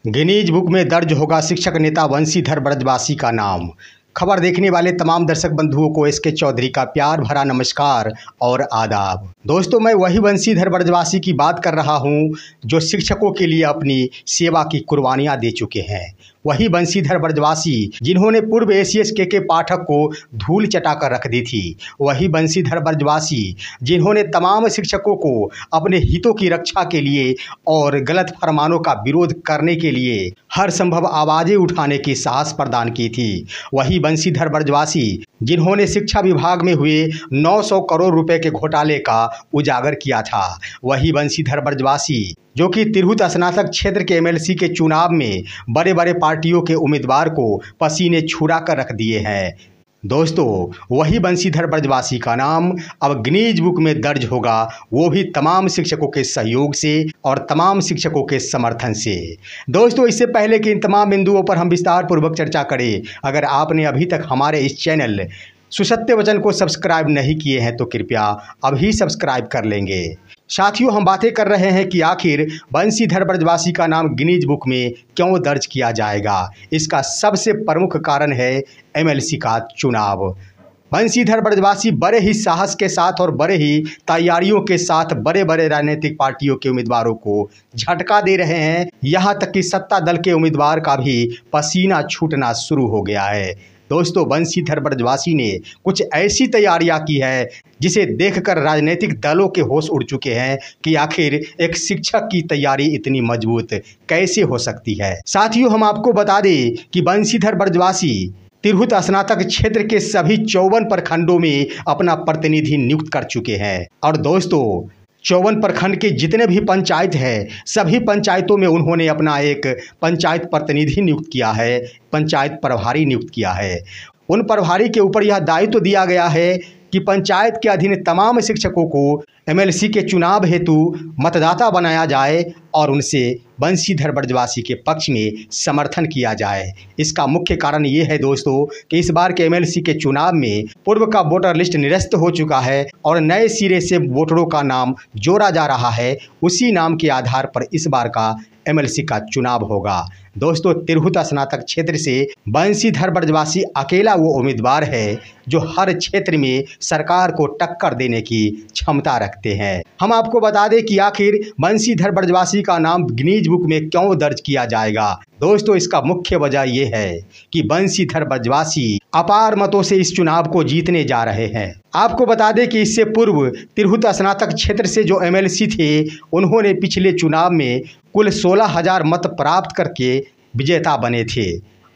Guinness book में दर्ज होगा शिक्षक नेता बंशीधर ब्रजवासी का नाम। खबर देखने वाले तमाम दर्शक बंधुओं को एसके चौधरी का प्यार भरा नमस्कार और आदाब। दोस्तों, मैं वही बंशीधर ब्रजवासी की बात कर रहा हूं जो शिक्षकों के लिए अपनी सेवा की कुर्बानियां दे चुके हैं। वही बंशीधर ब्रजवासी जिन्होंने पूर्व एसीएस के पाठक को धूल चटाकर रख दी थी। वही बंशीधर ब्रजवासी जिन्होंने तमाम शिक्षकों को अपने हितों की रक्षा के लिए और गलत फरमानों का विरोध करने के लिए हर संभव आवाज़ें उठाने की साहस प्रदान की थी। वही बंशीधर ब्रजवासी जिन्होंने शिक्षा विभाग में हुए 900 करोड़ रुपए के घोटाले का उजागर किया था। वही बंशीधर ब्रजवासी जो कि तिरहुत स्नातक क्षेत्र के एमएलसी के चुनाव में बड़े बड़े पार्टियों के उम्मीदवार को पसीने छुड़ा कर रख दिए हैं। दोस्तों, वही बंशीधर ब्रजवासी का नाम अब गिनीज बुक में दर्ज होगा, वो भी तमाम शिक्षकों के सहयोग से और तमाम शिक्षकों के समर्थन से। दोस्तों, इससे पहले कि इन तमाम बिंदुओं पर हम विस्तार पूर्वक चर्चा करें, अगर आपने अभी तक हमारे इस चैनल सुसत्य वचन को सब्सक्राइब नहीं किए हैं तो कृपया अभी सब्सक्राइब कर लेंगे। साथियों, हम बातें कर रहे हैं कि आखिर बंशीधर ब्रजवासी का नाम गिनीज बुक में क्यों दर्ज किया जाएगा। इसका सबसे प्रमुख कारण है एमएलसी का चुनाव। बंशीधर ब्रजवासी बड़े ही साहस के साथ और बड़े ही तैयारियों के साथ बड़े बड़े राजनीतिक पार्टियों के उम्मीदवारों को झटका दे रहे हैं। यहाँ तक कि सत्ता दल के उम्मीदवार का भी पसीना छूटना शुरू हो गया है। दोस्तों, बंशीधर ब्रजवासी ने कुछ ऐसी तैयारियां की है जिसे देखकर राजनीतिक दलों के होश उड़ चुके हैं कि आखिर एक शिक्षक की तैयारी इतनी मजबूत कैसे हो सकती है। साथियों, हम आपको बता दें कि बंशीधर ब्रजवासी तिरहुत स्नातक क्षेत्र के सभी 54 प्रखंडों में अपना प्रतिनिधि नियुक्त कर चुके हैं। और दोस्तों, 54 प्रखंड के जितने भी पंचायत हैं, सभी पंचायतों में उन्होंने अपना एक पंचायत प्रतिनिधि नियुक्त किया है, पंचायत प्रभारी नियुक्त किया है। उन प्रभारी के ऊपर यह दायित्व दिया गया है कि पंचायत के अधीन तमाम शिक्षकों को एमएलसी के चुनाव हेतु मतदाता बनाया जाए और उनसे बंशीधर ब्रजवासी के पक्ष में समर्थन किया जाए। इसका मुख्य कारण ये है दोस्तों कि इस बार के एमएलसी के चुनाव में पूर्व का वोटर लिस्ट निरस्त हो चुका है और नए सिरे से वोटरों का नाम जोड़ा जा रहा है। उसी नाम के आधार पर इस बार का एमएलसी का चुनाव होगा। दोस्तों, तिरहुत स्नातक क्षेत्र से बंशीधर ब्रजवासी अकेला वो उम्मीदवार है जो हर क्षेत्र में सरकार को टक्कर देने की क्षमता रखते हैं। हम आपको बता दें कि आखिर बंशीधर ब्रजवासी का नाम गिनीज बुक में क्यों दर्ज किया जाएगा। दोस्तों, इसका मुख्य वजह यह है कि बंशीधर ब्रजवासी अपार मतों से इस चुनाव को जीतने जा रहे हैं। आपको बता दें कि इससे पूर्व तिरहुत स्नातक क्षेत्र से जो एमएलसी थे, उन्होंने पिछले चुनाव में कुल 16,000 मत प्राप्त करके विजेता बने थे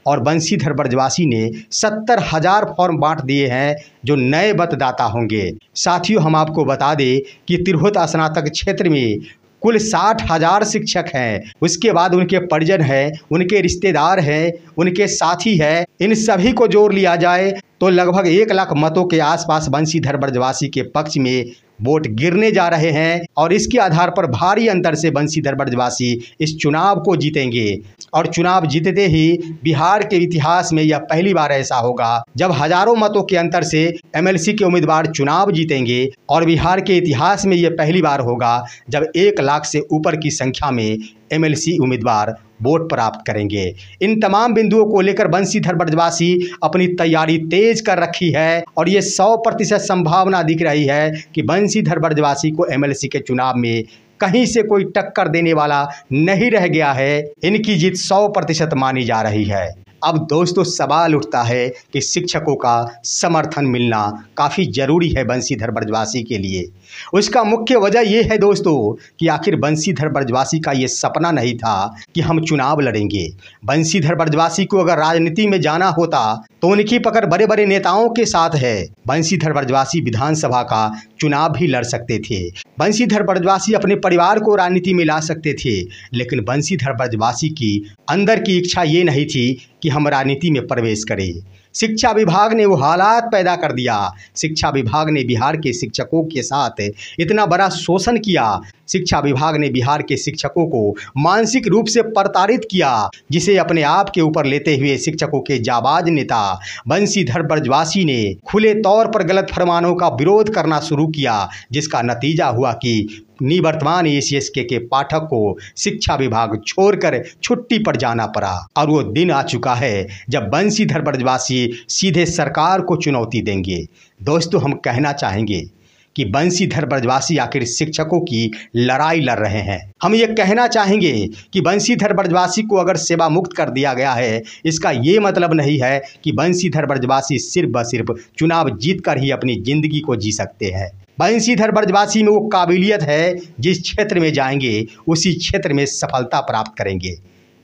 और बंशीधर ब्रजवासी ने 70,000 फॉर्म बांट दिए हैं जो नए मतदाता होंगे। साथियों, हम आपको बता दें कि तिरहुत स्नातक क्षेत्र में कुल 60,000 शिक्षक हैं। उसके बाद उनके परिजन हैं, उनके रिश्तेदार हैं, उनके साथी हैं। इन सभी को जोड़ लिया जाए तो लगभग 1 लाख मतों के आसपास बंशीधर ब्रजवासी के पक्ष में वोट गिरने जा रहे हैं और इसके आधार पर भारी अंतर से बंशीधर ब्रजवासी इस चुनाव को जीतेंगे। और चुनाव जीतते ही बिहार के इतिहास में यह पहली बार ऐसा होगा जब हजारों मतों के अंतर से एमएलसी के उम्मीदवार चुनाव जीतेंगे। और बिहार के इतिहास में यह पहली बार होगा जब 1 लाख से ऊपर की संख्या में एमएलसी उम्मीदवार वोट प्राप्त करेंगे। इन तमाम बिंदुओं को लेकर बंशीधर ब्रजवासी अपनी तैयारी तेज कर रखी है और ये 100% संभावना दिख रही है कि बंशीधर ब्रजवासी को एमएलसी के चुनाव में कहीं से कोई टक्कर देने वाला नहीं रह गया है। इनकी जीत 100% मानी जा रही है। अब दोस्तों, सवाल उठता है कि शिक्षकों का समर्थन मिलना काफ़ी ज़रूरी है बंशीधर ब्रजवासी के लिए। उसका मुख्य वजह यह है दोस्तों कि आखिर बंशीधर ब्रजवासी का ये सपना नहीं था कि हम चुनाव लड़ेंगे। बंशीधर ब्रजवासी को अगर राजनीति में जाना होता तो उनकी पकड़ बड़े बड़े नेताओं के साथ है। बंशीधर ब्रजवासी विधानसभा का चुनाव भी लड़ सकते थे। बंशीधर ब्रजवासी अपने परिवार को राजनीति में ला सकते थे। लेकिन बंशीधर ब्रजवासी की अंदर की इच्छा ये नहीं थी कि हम राजनीति में प्रवेश करें। शिक्षा विभाग ने वो हालात पैदा कर दिया। शिक्षा विभाग ने बिहार के शिक्षकों के साथ इतना बड़ा शोषण किया। शिक्षा विभाग ने बिहार के शिक्षकों को मानसिक रूप से प्रताड़ित किया, जिसे अपने आप के ऊपर लेते हुए शिक्षकों के जाबाज नेता बंशीधर ब्रजवासी ने खुले तौर पर गलत फरमानों का विरोध करना शुरू किया, जिसका नतीजा हुआ कि निवर्तमान एसीएसके के पाठक को शिक्षा विभाग छोड़कर छुट्टी पर जाना पड़ा और वो दिन आ चुका है जब बंशीधर ब्रजवासी सीधे सरकार को चुनौती देंगे। दोस्तों, हम कहना चाहेंगे कि बंशीधर ब्रजवासी आखिर शिक्षकों की लड़ाई लड़ रहे हैं। हम ये कहना चाहेंगे कि बंशीधर ब्रजवासी को अगर सेवा मुक्त कर दिया गया है, इसका ये मतलब नहीं है कि बंशीधर ब्रजवासी सिर्फ चुनाव जीतकर ही अपनी जिंदगी को जी सकते हैं। बंशीधर ब्रजवासी में वो काबिलियत है, जिस क्षेत्र में जाएंगे उसी क्षेत्र में सफलता प्राप्त करेंगे।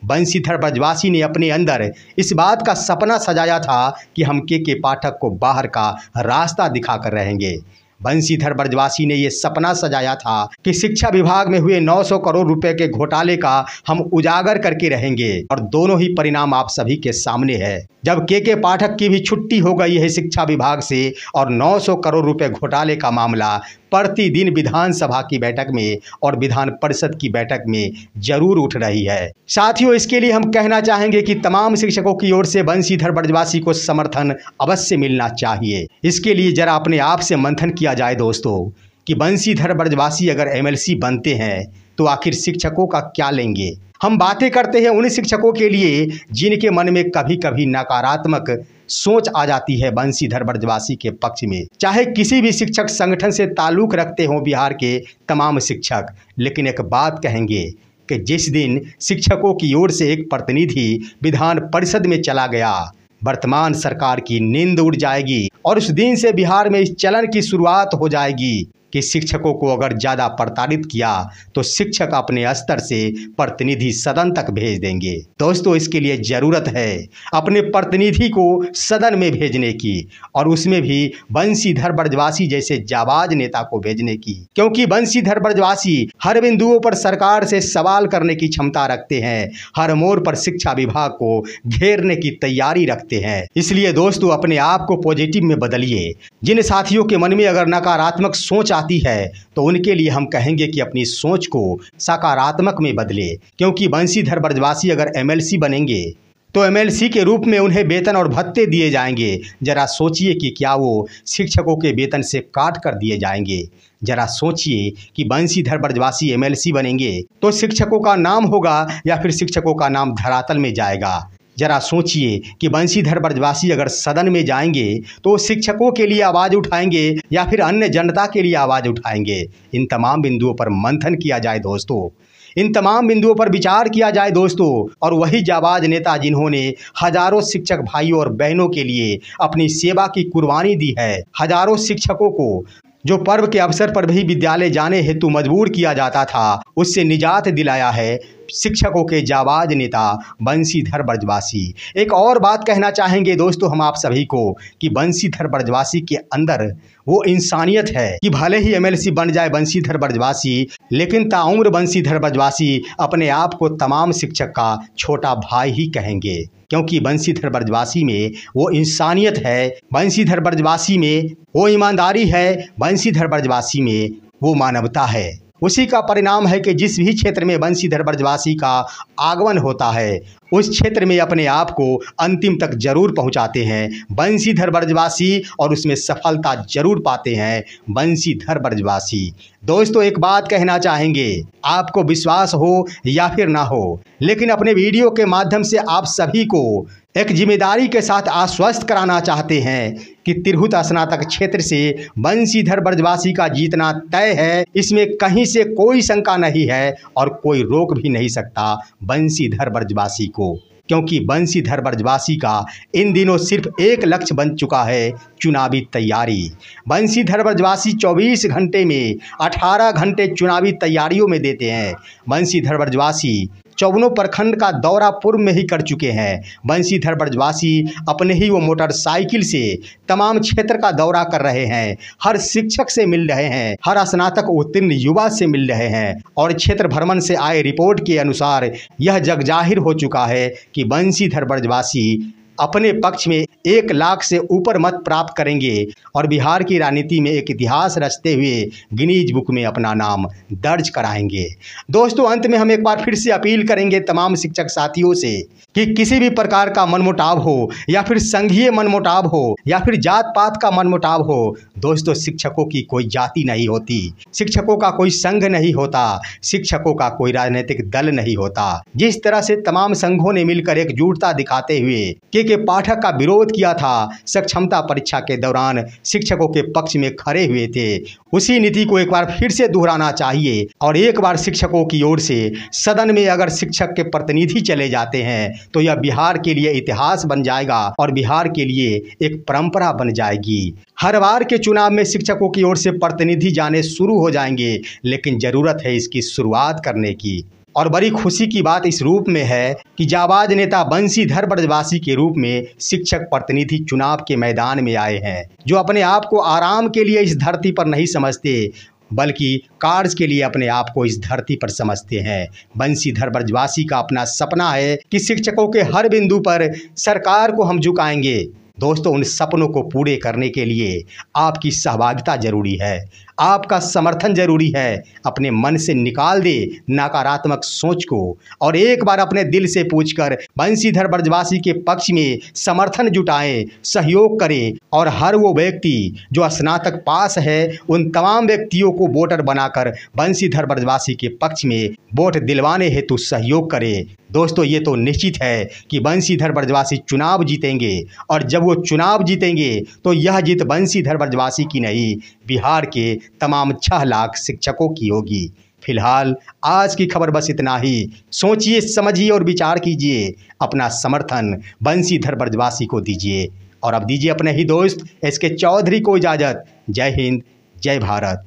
बंशीधर ब्रजवासी ने अपने अंदर इस बात का सपना सजाया था कि हम के पाठक को बाहर का रास्ता दिखाकर रहेंगे। बंशीधर ब्रजवासी ने ये सपना सजाया था कि शिक्षा विभाग में हुए 900 करोड़ रुपए के घोटाले का हम उजागर करके रहेंगे और दोनों ही परिणाम आप सभी के सामने है। जब के पाठक की भी छुट्टी हो गई है शिक्षा विभाग से और 900 करोड़ रुपए घोटाले का मामला प्रतिदिन विधानसभा की बैठक में और विधान परिषद की बैठक में जरूर उठ रही है। साथियों, इसके लिए हम कहना चाहेंगे कि तमाम शिक्षकों की ओर से बंशीधर ब्रजवासी को समर्थन अवश्य मिलना चाहिए। इसके लिए जरा अपने आप से मंथन किया जाए दोस्तों कि बंशीधर ब्रजवासी अगर एमएलसी बनते हैं तो आखिर शिक्षकों का क्या लेंगे। हम बातें करते हैं उन शिक्षकों के लिए जिनके मन में कभी कभी नकारात्मक सोच आ जाती है बंशीधर ब्रजवासी के पक्ष में, चाहे किसी भी शिक्षक संगठन से ताल्लुक रखते हों बिहार के तमाम शिक्षक। लेकिन एक बात कहेंगे कि जिस दिन शिक्षकों की ओर से एक प्रतिनिधि विधान परिषद में चला गया, वर्तमान सरकार की नींद उड़ जाएगी और उस दिन से बिहार में इस चलन की शुरुआत हो जाएगी कि शिक्षकों को अगर ज़्यादा प्रताड़ित किया तो शिक्षक अपने स्तर से प्रतिनिधि सदन तक भेज देंगे। दोस्तों, इसके लिए ज़रूरत है अपने प्रतिनिधि को सदन में भेजने की और उसमें भी बंशीधर ब्रजवासी जैसे जाबाज नेता को भेजने की, क्योंकि बंशीधर ब्रजवासी हर बिंदुओं पर सरकार से सवाल करने की क्षमता रखते हैं, हर मोड़ पर शिक्षा विभाग को घेरने की तैयारी रखते हैं। इसलिए दोस्तों, अपने आप को पॉजिटिव में बदलिए। जिन साथियों के मन में अगर नकारात्मक सोच आती है तो उनके लिए हम कहेंगे कि अपनी सोच को सकारात्मक में बदले, क्योंकि बंशीधर ब्रजवासी अगर एमएलसी बनेंगे तो एमएलसी के रूप में उन्हें वेतन और भत्ते दिए जाएंगे। जरा सोचिए कि क्या वो शिक्षकों के वेतन से काट कर दिए जाएंगे। जरा सोचिए कि बंशीधर ब्रजवासी एमएलसी बनेंगे तो शिक्षकों का नाम होगा या फिर शिक्षकों का नाम धरातल में जाएगा। जरा सोचिए कि बंशीधर ब्रजवासी अगर सदन में जाएंगे तो शिक्षकों के लिए आवाज़ उठाएंगे या फिर अन्य जनता के लिए आवाज़ उठाएंगे। इन तमाम बिंदुओं पर मंथन किया जाए दोस्तों, इन तमाम बिंदुओं पर विचार किया जाए दोस्तों। और वही जाबाज नेता जिन्होंने हजारों शिक्षक भाइयों और बहनों के लिए अपनी सेवा की कुर्बानी दी है, हजारों शिक्षकों को जो पर्व के अवसर पर भी विद्यालय जाने हेतु मजबूर किया जाता था, उससे निजात दिलाया है शिक्षकों के जाबाज नेता बंशीधर ब्रजवासी। एक और बात कहना चाहेंगे दोस्तों हम आप सभी को कि बंशीधर ब्रजवासी के अंदर वो इंसानियत है कि भले ही एमएलसी बन जाए बंशीधर ब्रजवासी, लेकिन ताउम्र बंशीधर ब्रजवासी अपने आप को तमाम शिक्षक का छोटा भाई ही कहेंगे, क्योंकि बंशीधर ब्रजवासी में वो इंसानियत है, बंशीधर ब्रजवासी में वो ईमानदारी है, बंशीधर ब्रजवासी में वो मानवता है। उसी का परिणाम है कि जिस भी क्षेत्र में बंशीधर ब्रजवासी का आगमन होता है उस क्षेत्र में अपने आप को अंतिम तक जरूर पहुंचाते हैं बंशीधर ब्रजवासी और उसमें सफलता जरूर पाते हैं बंशीधर ब्रजवासी। दोस्तों, एक बात कहना चाहेंगे, आपको विश्वास हो या फिर ना हो, लेकिन अपने वीडियो के माध्यम से आप सभी को एक जिम्मेदारी के साथ आश्वस्त कराना चाहते हैं कि तिरहुत स्नातक क्षेत्र से बंशीधर ब्रजवासी का जीतना तय है। इसमें कहीं से कोई शंका नहीं है और कोई रोक भी नहीं सकता बंशीधर ब्रजवासी को, क्योंकि बंशीधर ब्रजवासी का इन दिनों सिर्फ एक लक्ष्य बन चुका है, चुनावी तैयारी। बंशीधर ब्रजवासी 24 घंटे में 18 घंटे चुनावी तैयारियों में देते हैं। बंशीधर ब्रजवासी 54 प्रखंड का दौरा पूर्व में ही कर चुके हैं। बंशीधर ब्रजवासी अपने ही वो मोटरसाइकिल से तमाम क्षेत्र का दौरा कर रहे हैं, हर शिक्षक से मिल रहे हैं, हर स्नातक उत्तीर्ण युवा से मिल रहे हैं और क्षेत्र भ्रमण से आए रिपोर्ट के अनुसार यह जग जाहिर हो चुका है कि बंशीधर ब्रजवासी अपने पक्ष में 1 लाख से ऊपर मत प्राप्त करेंगे और बिहार की राजनीति में एक इतिहास रचते हुए गिनीज बुक में अपना नाम दर्ज कराएंगे। दोस्तों, अंत में हम एक बार फिर से अपील करेंगे तमाम शिक्षक साथियों से कि किसी भी प्रकार का मनमुटाव हो या फिर संघीय मनमुटाव हो या फिर जात पात का मनमुटाव हो, दोस्तों शिक्षकों की कोई जाति नहीं होती, शिक्षकों का कोई संघ नहीं होता, शिक्षकों का कोई राजनीतिक दल नहीं होता। जिस तरह से तमाम संघों ने मिलकर एकजुटता दिखाते हुए के पाठक का विरोध किया था, सक्षमता परीक्षा के दौरान शिक्षकों के पक्ष में खड़े हुए थे, उसी नीति को एक बार फिर से दोहराना चाहिए। और एक बार शिक्षकों की ओर से सदन में अगर शिक्षक के प्रतिनिधि चले जाते हैं तो यह बिहार के लिए इतिहास बन जाएगा और बिहार के लिए एक परंपरा बन जाएगी। हर बार के चुनाव में शिक्षकों की ओर से प्रतिनिधि जाने शुरू हो जाएंगे, लेकिन जरूरत है इसकी शुरुआत करने की। और बड़ी खुशी की बात इस रूप में है कि जाबाज नेता बंशीधर ब्रजवासी के रूप में शिक्षक प्रतिनिधि चुनाव के मैदान में आए हैं, जो अपने आप को आराम के लिए इस धरती पर नहीं समझते बल्कि कार्य के लिए अपने आप को इस धरती पर समझते हैं। बंशीधर ब्रजवासी का अपना सपना है कि शिक्षकों के हर बिंदु पर सरकार को हम झुकाएंगे। दोस्तों, उन सपनों को पूरे करने के लिए आपकी सहभागिता जरूरी है, आपका समर्थन जरूरी है। अपने मन से निकाल दे नकारात्मक सोच को और एक बार अपने दिल से पूछकर बंशीधर ब्रजवासी के पक्ष में समर्थन जुटाएं, सहयोग करें और हर वो व्यक्ति जो स्नातक पास है उन तमाम व्यक्तियों को वोटर बनाकर बंशीधर ब्रजवासी के पक्ष में वोट दिलवाने हेतु सहयोग करें। दोस्तों, ये तो निश्चित है कि बंशीधर ब्रजवासी चुनाव जीतेंगे और जब वो चुनाव जीतेंगे तो यह जीत बंशीधर ब्रजवासी की नहीं, बिहार के तमाम 6 लाख शिक्षकों की होगी। फिलहाल आज की खबर बस इतना ही। सोचिए, समझिए और विचार कीजिए। अपना समर्थन बंशीधर ब्रजवासी को दीजिए और अब दीजिए अपने ही दोस्त SK चौधरी को इजाज़त। जय हिंद, जय भारत।